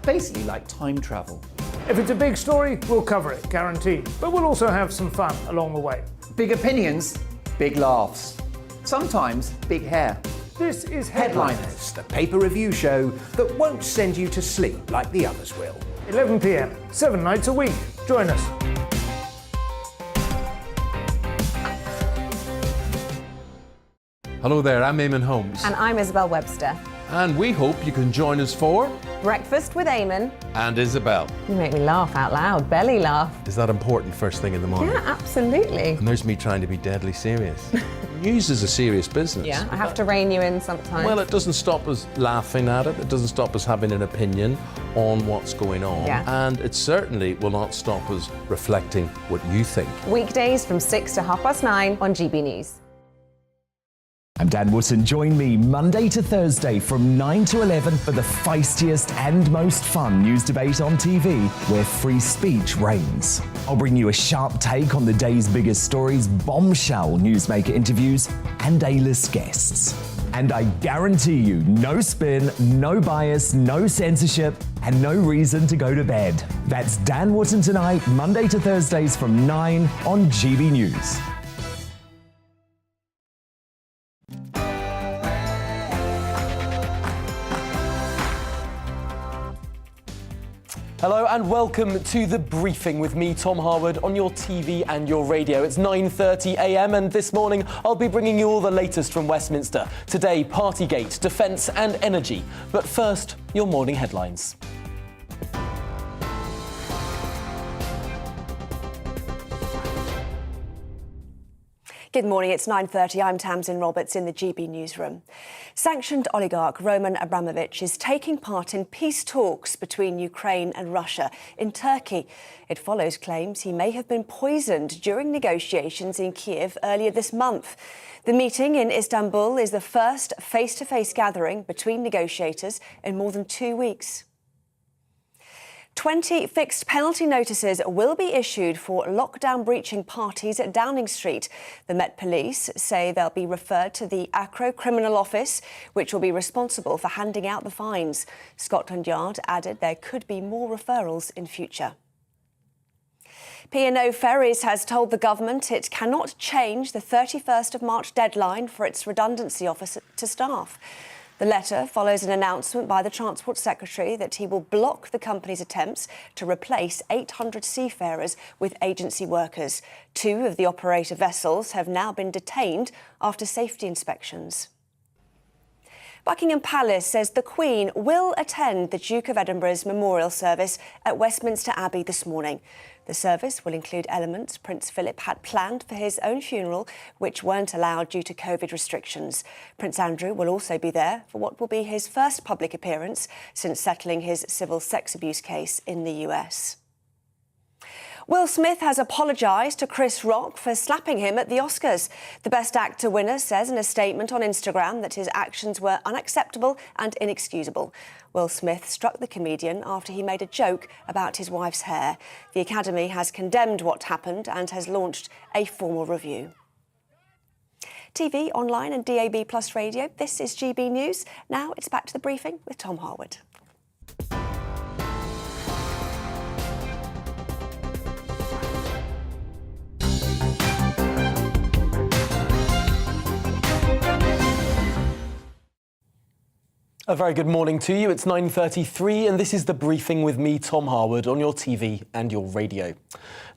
basically like time travel. If it's a big story, we'll cover it, guaranteed. But we'll also have some fun along the way. Big opinions, big laughs. Sometimes big hair. This is Headliners, the paper review show that won't send you to sleep like the others will. 11 p.m, 7 nights a week. Join us. Hello there, I'm Eamon Holmes. And I'm Isabel Webster. And we hope you can join us for Breakfast with Eamon. And Isabel. You make me laugh out loud, belly laugh. Is that important first thing in the morning? Yeah, absolutely. And there's me trying to be deadly serious. News is a serious business. Yeah, I have to rein you in sometimes. Well, it doesn't stop us laughing at it. It doesn't stop us having an opinion on what's going on. Yeah. And it certainly will not stop us reflecting what you think. Weekdays from 6 to 9:30 on GB News. I'm Dan Wootton. Join me Monday to Thursday from 9 to 11 for the feistiest and most fun news debate on TV, where free speech reigns. I'll bring you a sharp take on the day's biggest stories, bombshell newsmaker interviews, and A-list guests. And I guarantee you, no spin, no bias, no censorship, and no reason to go to bed. That's Dan Wootton tonight, Monday to Thursdays from 9 on GB News. Hello and welcome to The Briefing with me, Tom Harwood, on your TV and your radio. It's 9:30 a.m. and this morning I'll be bringing you all the latest from Westminster. Today, Partygate, defence and energy. But first, your morning headlines. Good morning, it's 9:30. I'm Tamsin Roberts in the GB newsroom. Sanctioned oligarch Roman Abramovich is taking part in peace talks between Ukraine and Russia in Turkey. It follows claims he may have been poisoned during negotiations in Kiev earlier this month. The meeting in Istanbul is the first face-to-face gathering between negotiators in more than 2 weeks. 20 fixed penalty notices will be issued for lockdown-breaching parties at Downing Street. The Met Police say they'll be referred to the Acro Criminal Office, which will be responsible for handing out the fines. Scotland Yard added there could be more referrals in future. P&O Ferries has told the government it cannot change the 31st of March deadline for its redundancy offer to staff. The letter follows an announcement by the Transport Secretary that he will block the company's attempts to replace 800 seafarers with agency workers. 2 of the operator vessels have now been detained after safety inspections. Buckingham Palace says the Queen will attend the Duke of Edinburgh's memorial service at Westminster Abbey this morning. The service will include elements Prince Philip had planned for his own funeral, which weren't allowed due to COVID restrictions. Prince Andrew will also be there for what will be his first public appearance since settling his civil sex abuse case in the US. Will Smith has apologised to Chris Rock for slapping him at the Oscars. The Best Actor winner says in a statement on Instagram that his actions were unacceptable and inexcusable. Will Smith struck the comedian after he made a joke about his wife's hair. The Academy has condemned what happened and has launched a formal review. TV, online and DAB+ radio, this is GB News. Now it's back to the briefing with Tom Harwood. A very good morning to you. It's 9:33 and this is The Briefing with me, Tom Harwood, on your TV and your radio.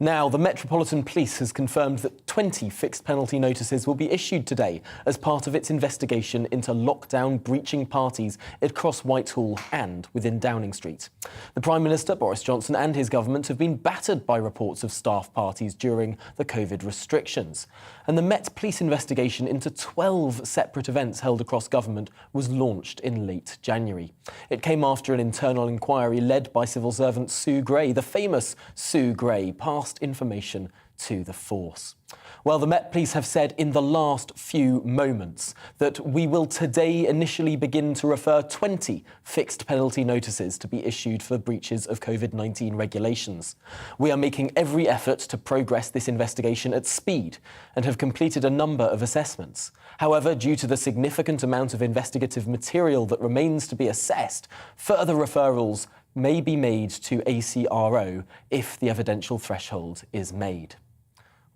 Now, the Metropolitan Police has confirmed that 20 fixed penalty notices will be issued today as part of its investigation into lockdown-breaching parties across Whitehall and within Downing Street. The Prime Minister, Boris Johnson, and his government have been battered by reports of staff parties during the COVID restrictions. And the Met Police investigation into 12 separate events held across government was launched in late January. It came after an internal inquiry led by civil servant Sue Gray. The famous Sue Gray passed information to the force. Well, the Met Police have said in the last few moments that we will today initially begin to refer 20 fixed penalty notices to be issued for breaches of COVID-19 regulations. We are making every effort to progress this investigation at speed and have completed a number of assessments. However, due to the significant amount of investigative material that remains to be assessed, further referrals may be made to ACRO if the evidential threshold is made.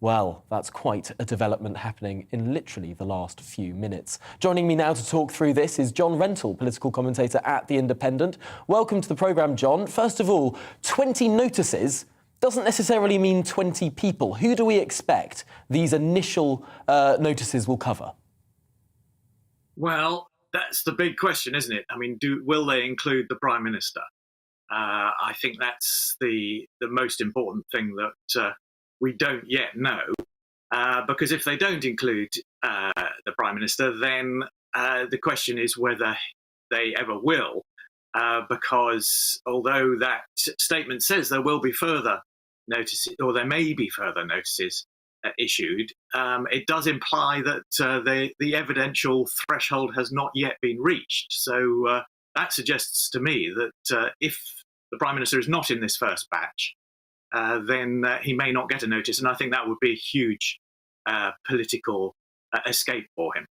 Well, that's quite a development happening in literally the last few minutes. Joining me now to talk through this is John Rentoul, political commentator at The Independent. Welcome to the programme, John. First of all, 20 notices doesn't necessarily mean 20 people. Who do we expect these initial notices will cover? Well, that's the big question, isn't it? I mean, will they include the Prime Minister? I think that's the most important thing that we don't yet know, because if they don't include the Prime Minister, then the question is whether they ever will, because although that statement says there will be further notices, or there may be further notices issued, it does imply that the evidential threshold has not yet been reached. So that suggests to me that if the Prime Minister is not in this first batch, then he may not get a notice. And I think that would be a huge political escape for him.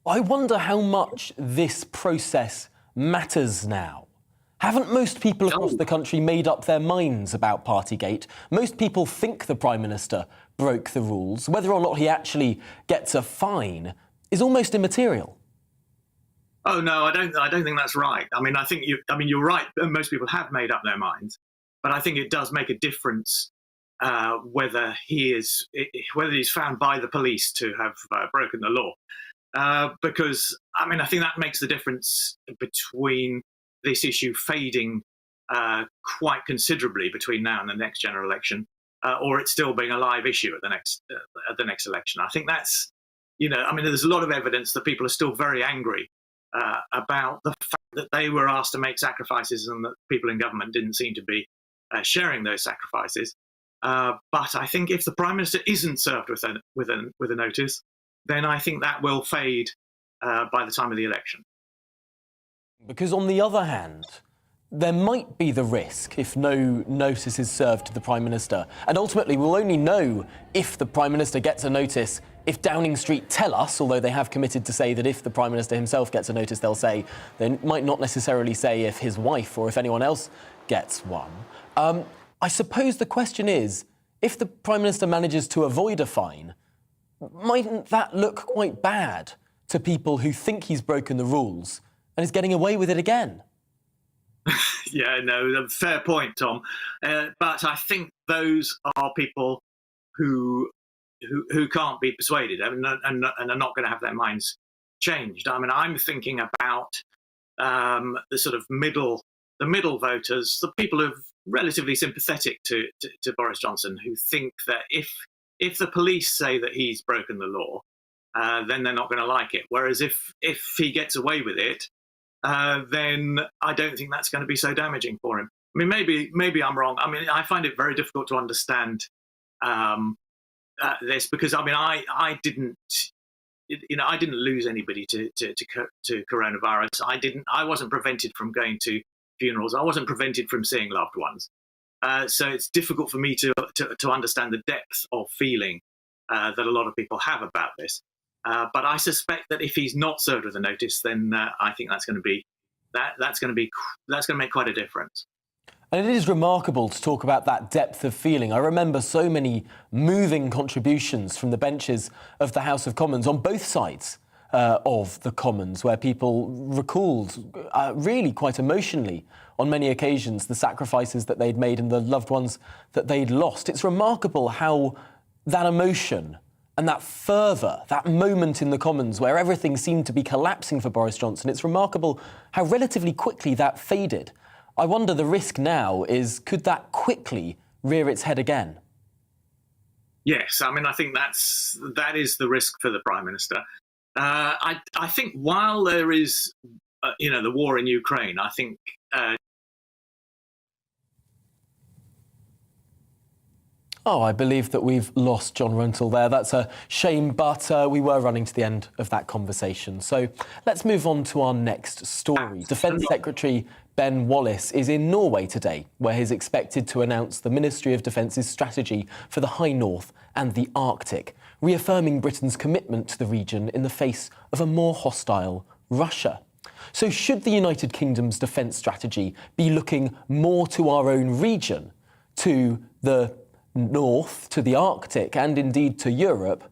I wonder how much this process matters now. Haven't most people across the country made up their minds about Partygate? Most people think the Prime Minister broke the rules. Whether or not he actually gets a fine is almost immaterial. Oh no, I don't think that's right. I mean, you're right. Most people have made up their minds. But I think it does make a difference whether he's found by the police to have broken the law, because I think that makes the difference between this issue fading quite considerably between now and the next general election, or it still being a live issue at the next election. I think that's there's a lot of evidence that people are still very angry about the fact that they were asked to make sacrifices and that people in government didn't seem to be sharing those sacrifices, but I think if the Prime Minister isn't served with a notice, then I think that will fade by the time of the election. Because on the other hand, there might be the risk if no notice is served to the Prime Minister, and ultimately we'll only know if the Prime Minister gets a notice if Downing Street tell us, although they have committed to say that if the Prime Minister himself gets a notice, they'll say. They might not necessarily say if his wife or if anyone else gets one. I suppose the question is, if the Prime Minister manages to avoid a fine, mightn't that look quite bad to people who think he's broken the rules and is getting away with it again? Yeah, no, fair point, Tom. But I think those are people who can't be persuaded and are not going to have their minds changed. I mean, I'm thinking about the sort of middle voters, the people who are relatively sympathetic to Boris Johnson, who think that if the police say that he's broken the law, then they're not going to like it. Whereas if he gets away with it, then I don't think that's going to be so damaging for him. I mean, maybe I'm wrong. I mean, I find it very difficult to understand this because I didn't lose anybody to coronavirus. I wasn't prevented from going to funerals. I wasn't prevented from seeing loved ones. So it's difficult for me to understand the depth of feeling that a lot of people have about this. But I suspect that if he's not served with a notice, then I think that's going to make quite a difference. And it is remarkable to talk about that depth of feeling. I remember so many moving contributions from the benches of the House of Commons on both sides of the Commons, where people recalled really quite emotionally on many occasions the sacrifices that they'd made and the loved ones that they'd lost. It's remarkable how that emotion and that fervour, that moment in the Commons where everything seemed to be collapsing for Boris Johnson, it's remarkable how relatively quickly that faded. I wonder the risk now is, could that quickly rear its head again? Yes, I mean, I think that is the risk for the Prime Minister. I think while there is, the war in Ukraine, I think. I believe that we've lost John Rentoul there. That's a shame, but we were running to the end of that conversation. So let's move on to our next story. Defence Secretary Ben Wallace is in Norway today, where he's expected to announce the Ministry of Defence's strategy for the High North and the Arctic, reaffirming Britain's commitment to the region in the face of a more hostile Russia. So should the United Kingdom's defence strategy be looking more to our own region, to the north, to the Arctic, and indeed to Europe,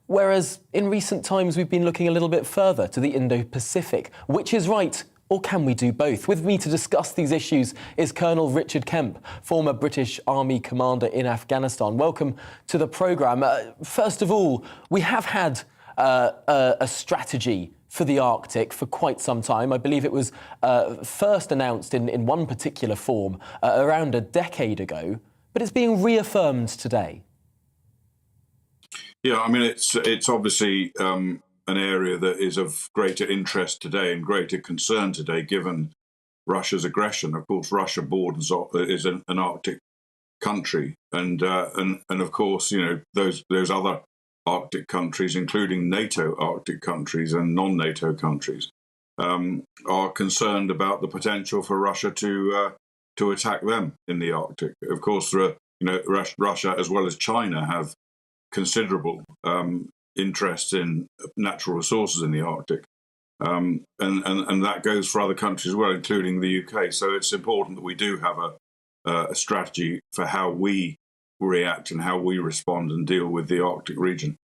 whereas in recent times we've been looking a little bit further to the Indo-Pacific? Which is right, or can we do both? With me to discuss these issues is Colonel Richard Kemp, former British Army commander in Afghanistan. Welcome to the programme. First of all, we have had a strategy for the Arctic for quite some time. I believe it was first announced in one particular form around a decade ago, but it's being reaffirmed today. Yeah, I mean, it's obviously an area that is of greater interest today and greater concern today, given Russia's aggression. Of course, Russia is an Arctic country, and of course, you know, those other Arctic countries, including NATO Arctic countries and non-NATO countries, are concerned about the potential for Russia to attack them in the Arctic. Of course, Russia as well as China have considerable interest in natural resources in the Arctic, and that goes for other countries as well, including the UK. So it's important that we do have a strategy for how we react and how we respond and deal with the Arctic region.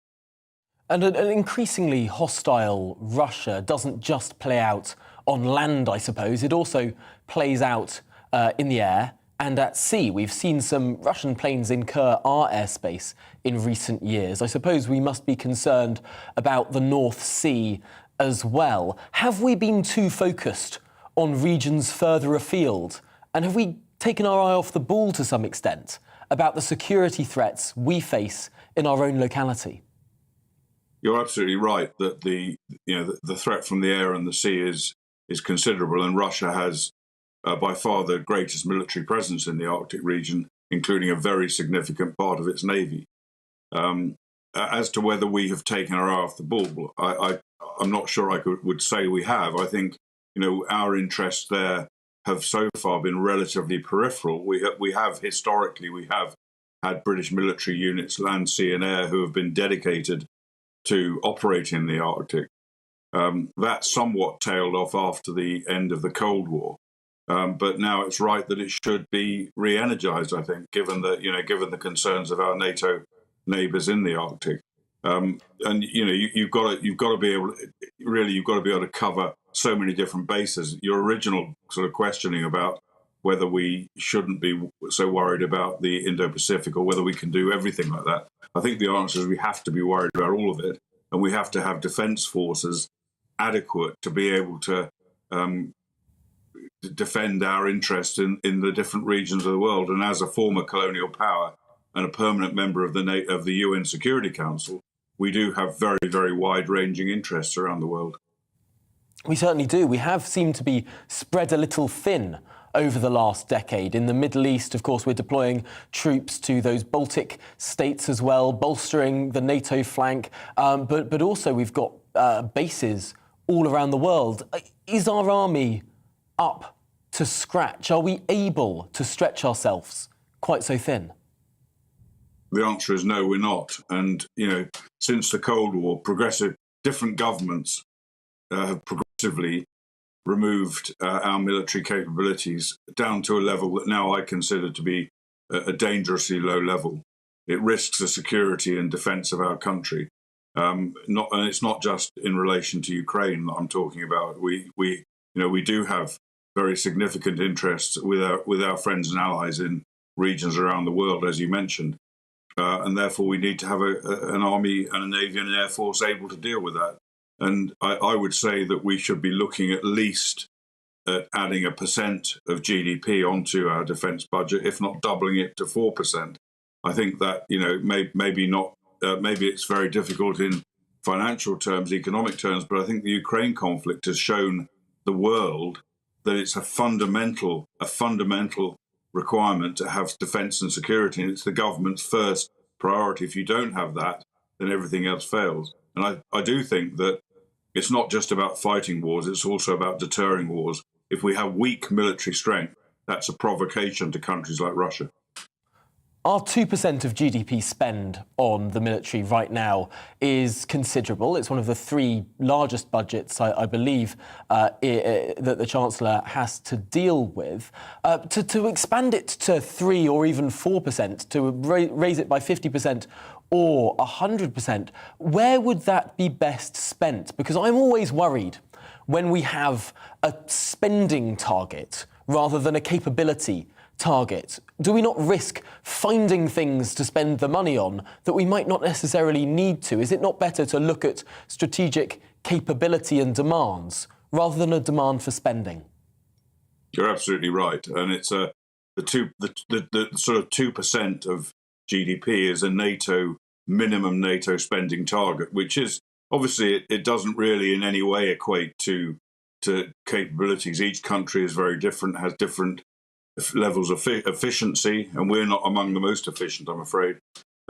And an increasingly hostile Russia doesn't just play out on land, I suppose. It also plays out in the air and at sea. We've seen some Russian planes incur our airspace in recent years. I suppose we must be concerned about the North Sea as well. Have we been too focused on regions further afield? And have we taken our eye off the ball to some extent about the security threats we face in our own locality? You're absolutely right that the threat from the air and the sea is considerable, and Russia has by far the greatest military presence in the Arctic region, including a very significant part of its navy. As to whether we have taken our eye off the ball, I'm not sure I would say we have. I think, you know, our interests there have so far been relatively peripheral. We have historically had British military units, land, sea, and air, who have been dedicated to operate in the Arctic. That somewhat tailed off after the end of the Cold War, but now it's right that it should be re-energized, I think, given the concerns of our NATO neighbours in the Arctic. And you know, you've got to be able to cover so many different bases. Your original sort of questioning about whether we shouldn't be so worried about the Indo-Pacific or whether we can do everything like that, I think the answer is we have to be worried about all of it, and we have to have defence forces adequate to be able to defend our interests in the different regions of the world. And as a former colonial power and a permanent member of the UN Security Council, we do have very, very wide-ranging interests around the world. We certainly do. We have seemed to be spread a little thin over the last decade. In the Middle East, of course, we're deploying troops to those Baltic states as well, bolstering the NATO flank. But also we've got bases all around the world. Is our army up to scratch? Are we able to stretch ourselves quite so thin? The answer is no, we're not. And, you know, since the Cold War, different governments have progressively removed our military capabilities down to a level that now I consider to be a dangerously low level. It risks the security and defence of our country. And it's not just in relation to Ukraine that I'm talking about. We do have very significant interests with our friends and allies in regions around the world, as you mentioned, and therefore we need to have an army and a navy and an air force able to deal with that. And I would say that we should be looking at least at adding 1% of GDP onto our defence budget, if not doubling it to 4%. I think that, you know, maybe not. Maybe it's very difficult in financial terms, economic terms, but I think the Ukraine conflict has shown the world that it's a fundamental requirement to have defence and security, and it's the government's first priority. If you don't have that, then everything else fails. And I do think that it's not just about fighting wars, it's also about deterring wars. If we have weak military strength, that's a provocation to countries like Russia. Our 2% of GDP spend on the military right now is considerable. It's one of the three largest budgets, I believe, that the Chancellor has to deal with. To expand it to 3 or even 4%, to raise it by 50% or 100%, where would that be best spent? Because I'm always worried when we have a spending target rather than a capability target. Do we not risk finding things to spend the money on that we might not necessarily need to? Is it not better to look at strategic capability and demands rather than a demand for spending? You're absolutely right, and it's the sort of 2% of GDP is a minimum NATO spending target, which is obviously it doesn't really in any way equate to capabilities. Each country is very different, has different levels of efficiency, and we're not among the most efficient, I'm afraid.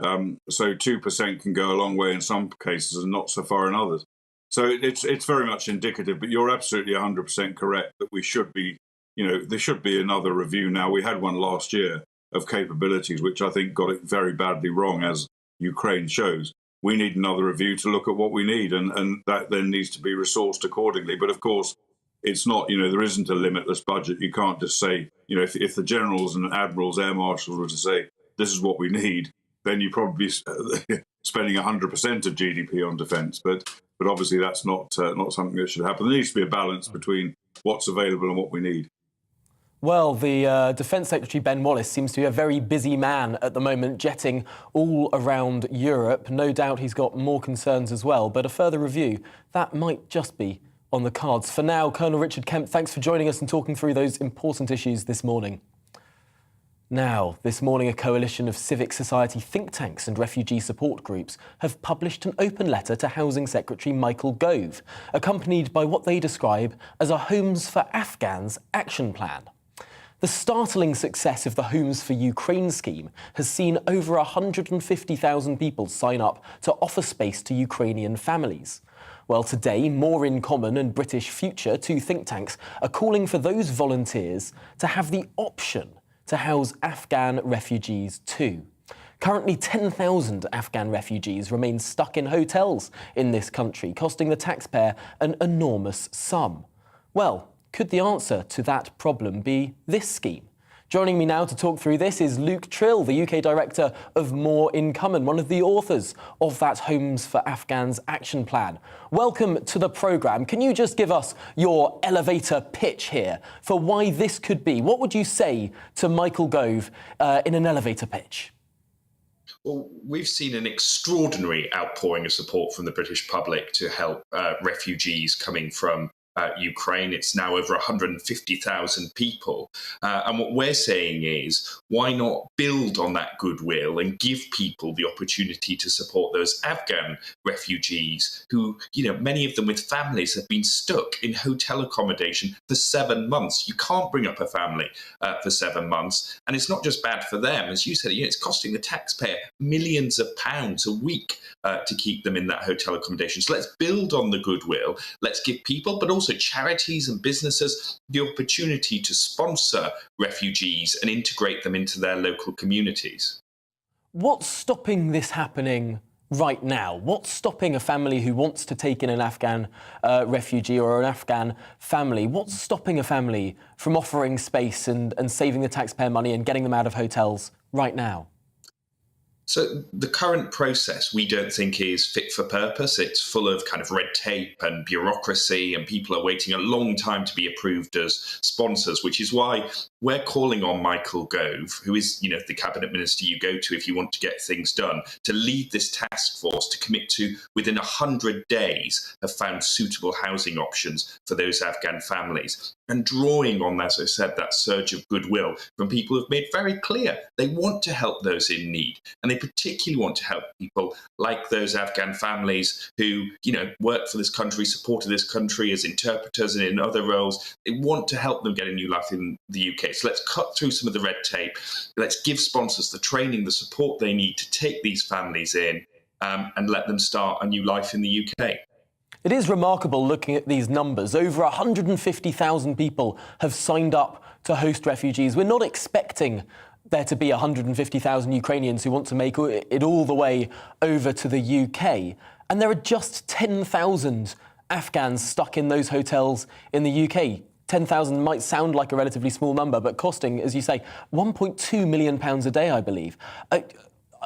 So 2% can go a long way in some cases and not so far in others. So it's very much indicative, but you're absolutely 100% correct that we should be, there should be another review now. We had one last year of capabilities, which I think got it very badly wrong, as Ukraine shows. We need another review to look at what we need, and that then needs to be resourced accordingly. But of course, it's not, there isn't a limitless budget. You can't just say, if the generals and admirals, air marshals were to say, this is what we need, then you'd probably be spending 100% of GDP on defence. But obviously that's not something that should happen. There needs to be a balance between what's available and what we need. Well, the Defence Secretary Ben Wallace seems to be a very busy man at the moment, jetting all around Europe. No doubt he's got more concerns as well, but a further review, that might just be on the cards. For now, Colonel Richard Kemp, thanks for joining us and talking through those important issues this morning. Now, this morning, a coalition of civic society think tanks and refugee support groups have published an open letter to Housing Secretary Michael Gove, accompanied by what they describe as a Homes for Afghans action plan. The startling success of the Homes for Ukraine scheme has seen over 150,000 people sign up to offer space to Ukrainian families. Well, today, More in Common and British Future, two think tanks, are calling for those volunteers to have the option to house Afghan refugees too. Currently, 10,000 Afghan refugees remain stuck in hotels in this country, costing the taxpayer an enormous sum. Well, could the answer to that problem be this scheme? Joining me now to talk through this is Luke Trill, the UK director of More in Common, one of the authors of that Homes for Afghans action plan. Welcome to the programme. Can you just give us your elevator pitch here for why this could be? What would you say to Michael Gove in an elevator pitch? Well, we've seen an extraordinary outpouring of support from the British public to help refugees coming from Ukraine. It's now over 150,000 people. And what we're saying is, why not build on that goodwill and give people the opportunity to support those Afghan refugees who, many of them with families have been stuck in hotel accommodation for 7 months. You can't bring up a family for 7 months. And it's not just bad for them. As you said, it's costing the taxpayer millions of pounds a week to keep them in that hotel accommodation. So let's build on the goodwill. Let's give people, but also charities and businesses, the opportunity to sponsor refugees and integrate them into their local communities. What's stopping this happening right now? What's stopping a family who wants to take in an Afghan refugee or an Afghan family? What's stopping a family from offering space and saving the taxpayer money and getting them out of hotels right now? So the current process we don't think is fit for purpose. It's full of kind of red tape and bureaucracy, and people are waiting a long time to be approved as sponsors, which is why we're calling on Michael Gove, who is, the cabinet minister you go to if you want to get things done, to lead this task force to commit to, within 100 days, have found suitable housing options for those Afghan families. And drawing on, as I said, that surge of goodwill from people who've made very clear they want to help those in need. And they particularly want to help people like those Afghan families who, work for this country, supported this country as interpreters and in other roles. They want to help them get a new life in the UK. So let's cut through some of the red tape. Let's give sponsors the training, the support they need to take these families in and let them start a new life in the UK. It is remarkable looking at these numbers. Over 150,000 people have signed up to host refugees. We're not expecting there to be 150,000 Ukrainians who want to make it all the way over to the UK. And there are just 10,000 Afghans stuck in those hotels in the UK. 10,000 might sound like a relatively small number, but costing, as you say, £1.2 million a day, I believe.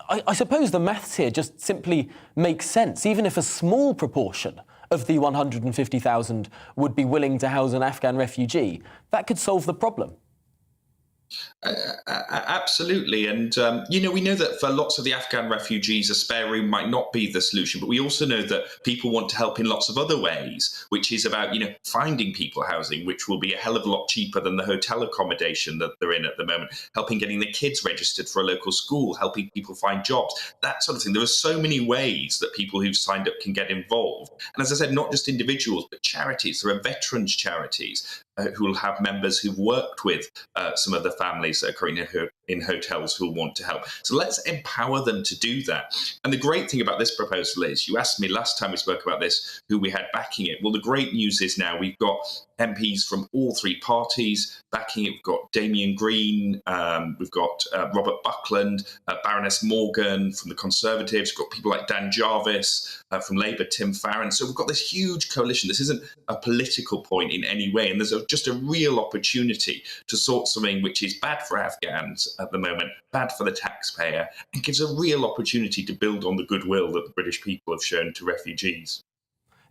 I suppose the maths here just simply makes sense. Even if a small proportion of the 150,000 would be willing to house an Afghan refugee, that could solve the problem. Absolutely. And, we know that for lots of the Afghan refugees, a spare room might not be the solution. But we also know that people want to help in lots of other ways, which is about, finding people housing, which will be a hell of a lot cheaper than the hotel accommodation that they're in at the moment, helping getting the kids registered for a local school, helping people find jobs, that sort of thing. There are so many ways that people who've signed up can get involved. And as I said, not just individuals, but charities. There are veterans charities who will have members who've worked with some of the families that are currently in hotels who will want to help. So let's empower them to do that. And the great thing about this proposal is, you asked me last time we spoke about this, who we had backing it. Well, the great news is now we've got MPs from all three parties backing it. We've got Damien Green, we've got Robert Buckland, Baroness Morgan from the Conservatives, we've got people like Dan Jarvis from Labour, Tim Farron. So we've got this huge coalition. This isn't a political point in any way, and there's just a real opportunity to sort something which is bad for Afghans at the moment, bad for the taxpayer, and gives a real opportunity to build on the goodwill that the British people have shown to refugees.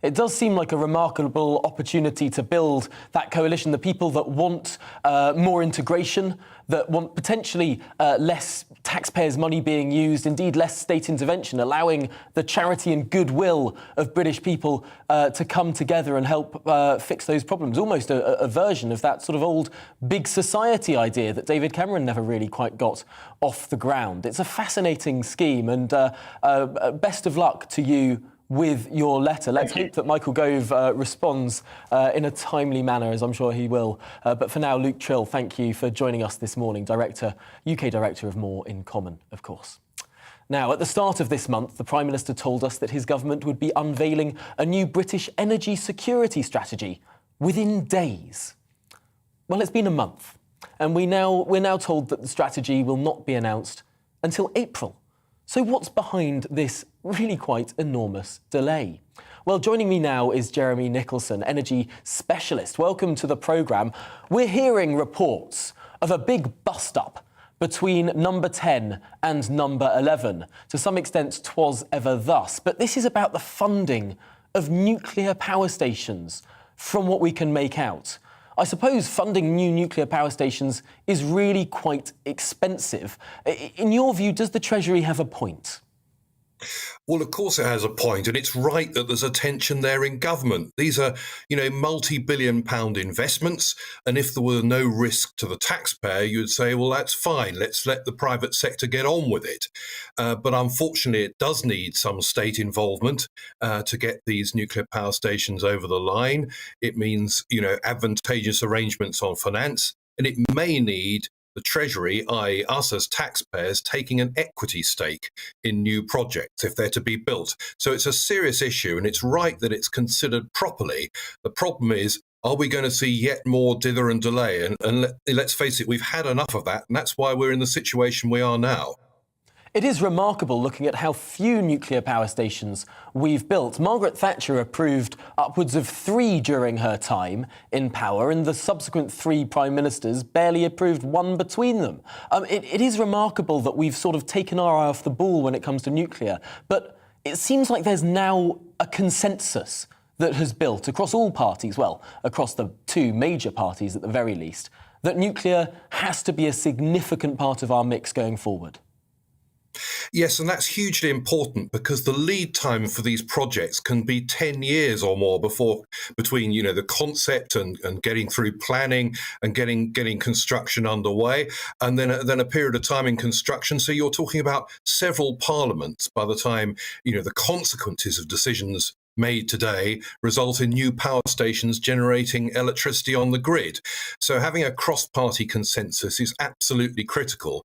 It does seem like a remarkable opportunity to build that coalition, the people that want more integration, that want potentially less taxpayers' money being used, indeed less state intervention, allowing the charity and goodwill of British people to come together and help fix those problems. Almost a version of that sort of old big society idea that David Cameron never really quite got off the ground. It's a fascinating scheme, and best of luck to you with your letter. Let's hope that Michael Gove responds in a timely manner, as I'm sure he will. But for now, Luke Trill, thank you for joining us this morning, UK Director of More in Common, of course. Now, at the start of this month, the Prime Minister told us that his government would be unveiling a new British energy security strategy within days. Well, it's been a month, and we're now told that the strategy will not be announced until April. So what's behind this really quite enormous delay? Well, joining me now is Jeremy Nicholson, energy specialist. Welcome to the programme. We're hearing reports of a big bust-up between number 10 and number 11. To some extent, 'twas ever thus. But this is about the funding of nuclear power stations, from what we can make out. I suppose funding new nuclear power stations is really quite expensive. In your view, does the Treasury have a point? Well, of course it has a point, and it's right that there's a tension there in government. These are, multi-billion-pound investments, and if there were no risk to the taxpayer, you'd say, well, that's fine, let's let the private sector get on with it. But unfortunately, it does need some state involvement to get these nuclear power stations over the line. It means, advantageous arrangements on finance, and it may need the Treasury, i.e. us as taxpayers, taking an equity stake in new projects if they're to be built. So it's a serious issue, and it's right that it's considered properly. The problem is, are we going to see yet more dither and delay? And let's face it, we've had enough of that, and that's why we're in the situation we are now. It is remarkable looking at how few nuclear power stations we've built. Margaret Thatcher approved upwards of 3 during her time in power, and the subsequent 3 prime ministers barely approved 1 between them. It is remarkable that we've sort of taken our eye off the ball when it comes to nuclear, but it seems like there's now a consensus that has built across all parties, well, across the 2 major parties at the very least, that nuclear has to be a significant part of our mix going forward. Yes, and that's hugely important because the lead time for these projects can be 10 years or more between the concept and getting through planning and getting construction underway, and then a period of time in construction. So you're talking about several parliaments by the time the consequences of decisions made today result in new power stations generating electricity on the grid. So having a cross-party consensus is absolutely critical.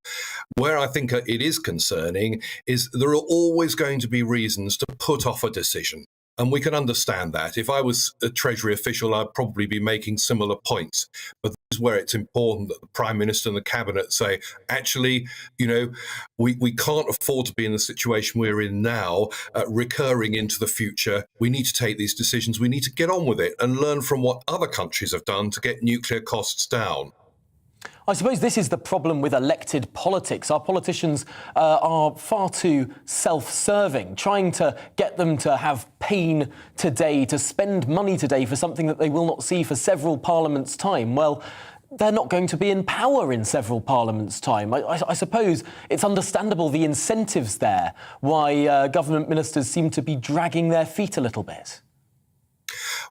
Where I think it is concerning is there are always going to be reasons to put off a decision. And we can understand that. If I was a Treasury official, I'd probably be making similar points. But this is where it's important that the Prime Minister and the Cabinet say, actually, we can't afford to be in the situation we're in now, recurring into the future. We need to take these decisions. We need to get on with it and learn from what other countries have done to get nuclear costs down. I suppose this is the problem with elected politics. Our politicians are far too self-serving, trying to get them to have pain today, to spend money today for something that they will not see for several parliaments' time. Well, they're not going to be in power in several parliaments' time. I suppose it's understandable the incentives there, why government ministers seem to be dragging their feet a little bit.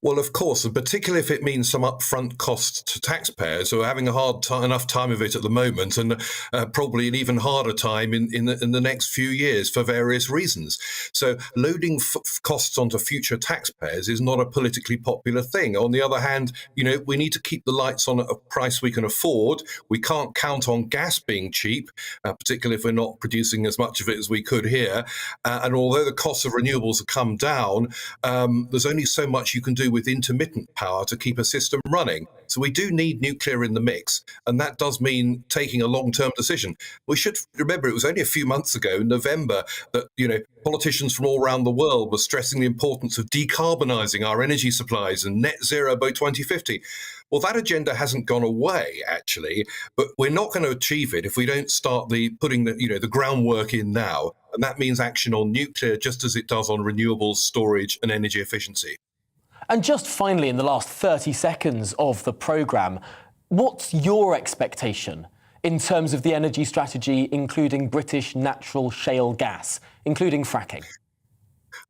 Well, of course, and particularly if it means some upfront costs to taxpayers who are having enough time of it at the moment, and probably an even harder time in the next few years for various reasons. So loading costs onto future taxpayers is not a politically popular thing. On the other hand, we need to keep the lights on at a price we can afford. We can't count on gas being cheap, particularly if we're not producing as much of it as we could here. And although the costs of renewables have come down, there's only so much you can do with intermittent power to keep a system running. So we do need nuclear in the mix, and that does mean taking a long-term decision. We should remember it was only a few months ago, in November, that politicians from all around the world were stressing the importance of decarbonising our energy supplies and net zero by 2050. Well, that agenda hasn't gone away, actually, but we're not going to achieve it if we don't start putting the groundwork in now, and that means action on nuclear just as it does on renewables, storage and energy efficiency. And just finally, in the last 30 seconds of the programme, what's your expectation in terms of the energy strategy, including British natural shale gas, including fracking?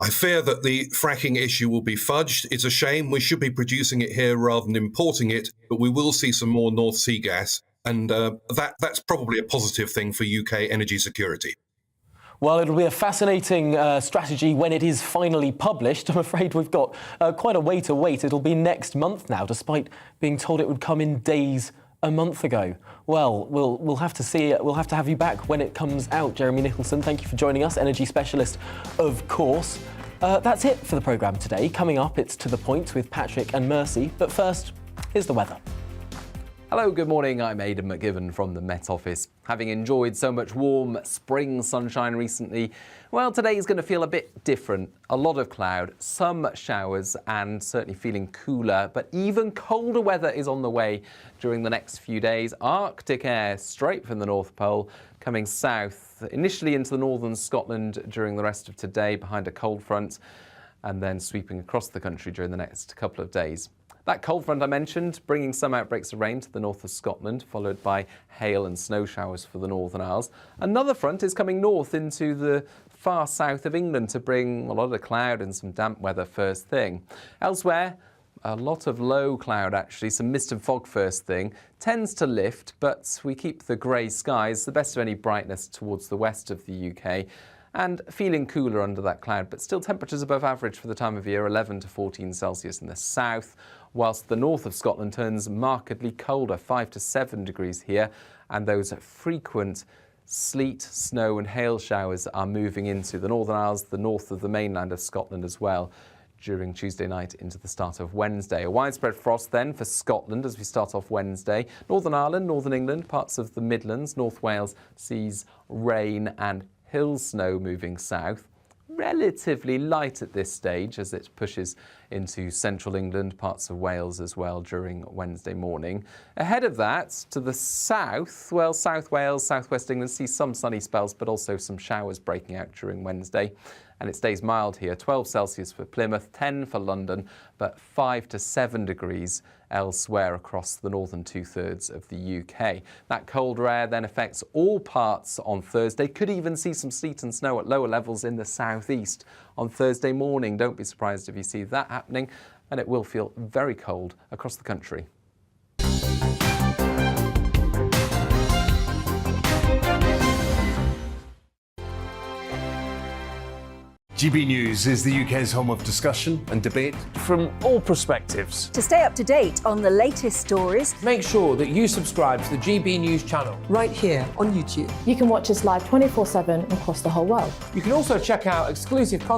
I fear that the fracking issue will be fudged. It's a shame. We should be producing it here rather than importing it, but we will see some more North Sea gas, and that's probably a positive thing for UK energy security. Well, it'll be a fascinating strategy when it is finally published. I'm afraid we've got quite a way to wait. It'll be next month now, despite being told it would come in days a month ago. Well, we'll have to see. We'll have to have you back when it comes out. Jeremy Nicholson, thank you for joining us, energy specialist, of course. That's it for the programme today. Coming up, it's To The Point with Patrick and Mercy. But first, here's the weather. Hello, good morning. I'm Aidan McGivern from the Met Office. Having enjoyed so much warm spring sunshine recently, well, today is going to feel a bit different. A lot of cloud, some showers, and certainly feeling cooler, but even colder weather is on the way during the next few days. Arctic air straight from the North Pole coming south, initially into the northern Scotland during the rest of today behind a cold front, and then sweeping across the country during the next couple of days. That cold front I mentioned, bringing some outbreaks of rain to the north of Scotland, followed by hail and snow showers for the Northern Isles. Another front is coming north into the far south of England to bring a lot of cloud and some damp weather first thing. Elsewhere, a lot of low cloud actually, some mist and fog first thing. Tends to lift, but we keep the grey skies, the best of any brightness towards the west of the UK. And feeling cooler under that cloud, but still temperatures above average for the time of year, 11 to 14 Celsius in the south, whilst the north of Scotland turns markedly colder, 5 to 7 degrees here, and those frequent sleet, snow and hail showers are moving into the Northern Isles, the north of the mainland of Scotland as well, during Tuesday night into the start of Wednesday. A widespread frost then for Scotland as we start off Wednesday. Northern Ireland, Northern England, parts of the Midlands, North Wales sees rain and hill snow moving south. Relatively light at this stage as it pushes into central England, parts of Wales as well during Wednesday morning. Ahead of that, to the south, well, South Wales, southwest England see some sunny spells, but also some showers breaking out during Wednesday. And it stays mild here, 12 Celsius for Plymouth, 10 for London, but 5 to 7 degrees elsewhere across the northern two-thirds of the UK. That colder air then affects all parts on Thursday. Could even see some sleet and snow at lower levels in the southeast on Thursday morning. Don't be surprised if you see that happening, and it will feel very cold across the country. GB News is the UK's home of discussion and debate from all perspectives. To stay up to date on the latest stories, make sure that you subscribe to the GB News channel right here on YouTube. You can watch us live 24/7 across the whole world. You can also check out exclusive content